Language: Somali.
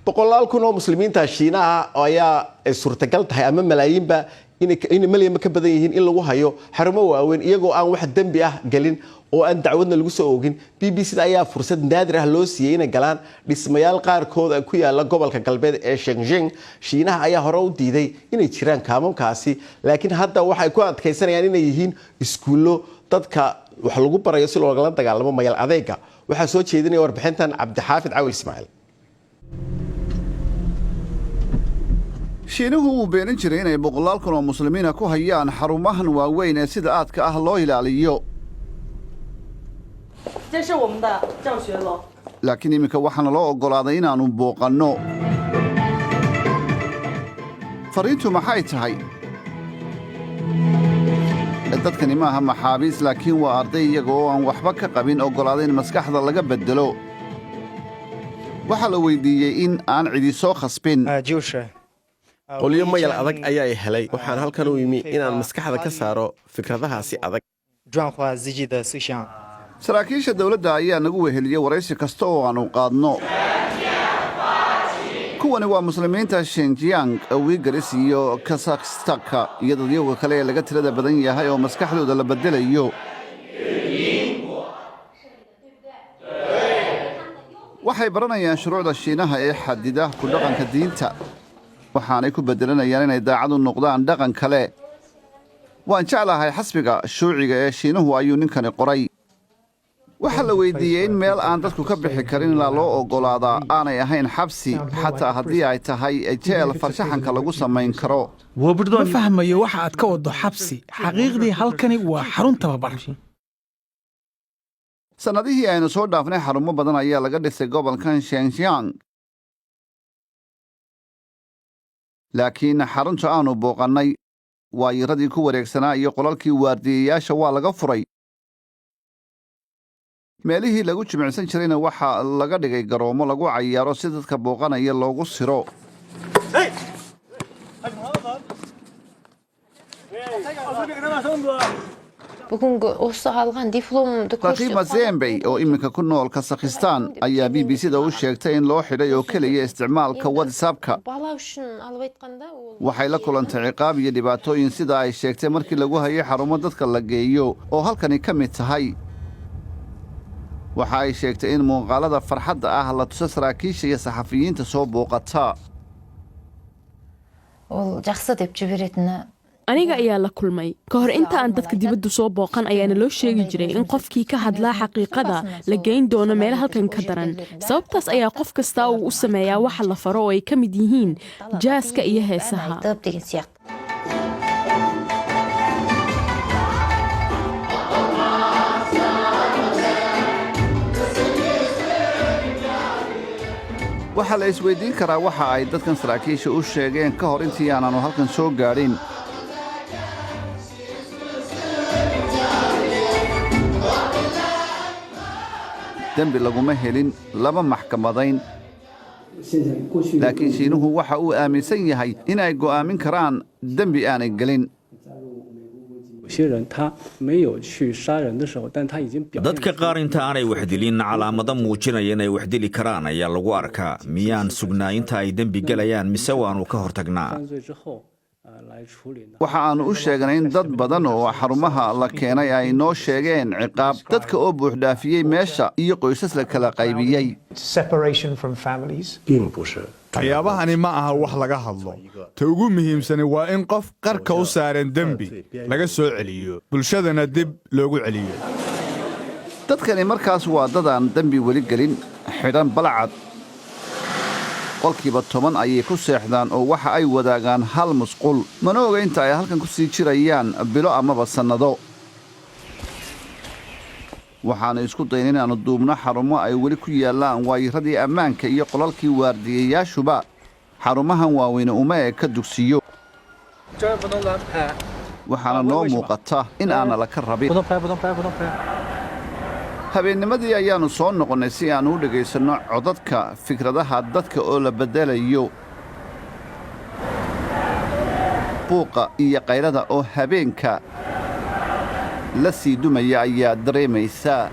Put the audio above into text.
boqolaal kun oo muslimiinta Shiinaha ayaa suurtagal tahay ama malaayiinba in malyan ka badan yihiin in lagu hayo xarumo waaweyn iyagoo aan wax dambi ah galin oo aan dacwadna lagu soo oogin. BBC ayaa fursad naadir ah loo siiyay inay galaan dhismayaal qaarkood ku yaala gobolka galbeed ee Shenzhen. Shiinaha ayaa hore u diiday inay jiraan kaamamkaasi, laakiin hadda waxay ku adkaysanayaan inay yihiin iskuulo dadka wax lagu barayo si looga dagaalamo mayal adeega. waxaa soo jeedinaya warbixintan Cabdixaafid Cawi Ismaaciil. shiinuhu uu beenin jiray inay boqolaal kun oo muslimiina ku hayaan xarumahan waaweyn ee sida aadka ah loo ilaaliyo. laakiin iminka waxaana loo oggolaaday inaannu booqanno. fariintu maxay tahay? dadkani maaha maxaabiis, laakiin waa arday iyaga oo aan waxba ka qabin oggolaaday in maskaxda laga beddelo. waxaa la weydiiyey in aan cidi soo khasbin. qolyo mayal adag ayaa helay. waxaan halkan u yimi inaan maskaxda ka saaro fikradahaasi adag. saraakiisha dawladda ayaa nagu weheliyey waraysi kasta oo aanu qaadno. kuwani waa muslimiinta Xinjiang, Uyghurs iyo Kazakhstanka iyo dadyoga kale ee laga tirada badan yahay oo maskaxdooda la bedelayo. waxay baranayaan shuruucda Shiinaha ee xadida ku dhaqanka diinta, waxaanay ku bedelanayaan inay daacad u noqdaan dhaqan kale. waan jeclahay xasbiga shuuciga ee Shiinuhu ayuu ninkani qoray. waxaa la weydiiyey in meel aan dadku ka bixi karin ilaa loo oggolaadaa aanay ahayn xabsi, xataa haddii ay tahay jeel farshaxanka lagu samayn karo. ma fahmayo waxa aad ka waddo xabsi. xaqiiqdii halkani waa xarun tababar. sannadihii aynu soo dhaafnay xarumo badan ayaa laga dhisay gobolkan Xinjiang, laakiin xarunta aanu booqannay waayiradii ku wareegsanaa iyo qolalkii waardiyayaasha waa laga furay. meelihii lagu jimicsan jirayna waxaa laga dhigay garoomo lagu cayaaro si dadka booqanaya loogu siro. raqiima zembey oo iminka ku nool Kazakhstan ayaa BBC-da u sheegtay in loo xidhay oo keliya isticmaalka WhatsApp-ka. waxay la kulantay ciqaab iyo dhibaatooyin sida ay sheegtay markii lagu hayay xarumo dadka la geeyo oo halkani ka mid tahay. waxa ay sheegtay in muuqaalada farxadda ah la tuso saraakiisha iyo saxafiyiinta soo booqata. aniga ayaa la kulmay ka hor inta aan dadka dibadda soo booqan ayaana loo sheegi jiray in qofkii ka hadlaa xaqiiqada la geyn doono meel halkan ka daran. sababtaas ayaa qof kasta uu u sameeyaa waxa la faro oo ay ka mid yihiin jaaska iyo heesaha. waxaa la isweydiin karaa waxa ay dadkan saraakiisha u sheegeen ka hor intii aanaanu halkan soo gaadhin. dembi laguma helin, lama maxkamadayn. laakiin Shiinuhu waxa uu aaminsan yahay in ay go'aamin karaan dembi aanay gelin. dadka qaar inta aanay waxdilin calaamado muujinaya inay waxdili karaan ayaa lagu arkaa. miyaan sugnaa inta ay dembi gelayaan mise waanu ka hortagnaa? waxa aanu u sheegnay in dad badan oo xarumaha la keenay ay noo sheegeen ciqaab, dadka oo buuxdhaafiyey meesha iyo qoysas la kala qaybiyey. waxyaabahani ma aha wax laga hadlo. ta ugu muhiimsani waa in qof qarka u saaran dembi laga soo celiyo, bulshadana dib loogu celiyo. dadkani markaas waa dadaan dembi weli gelin, xidhan balcad. qolkiiba 10 ayay ku seexdaan oo waxa ay wadaagaan hal musqul. mana oga inta ay halkan ku sii jirayaan bilo amaba sannado. waxaanu isku dayn inaannu duubno xarumo ay weli ku yaallaan waayiradii ammaanka iyo qolalkii waardiyayaashuba. xarumahan waaweyne uma eka dugsiyo. waxaana noo muuqata in aana la ka rabin. habeennimadii ayaannu soo noqonnay si aannu u dhegaysanno codadka fikradaha dadka oo la beddelayo. buuqa iyo qaylada oo habeenka la sii dumaya ayaa dareemaysaa.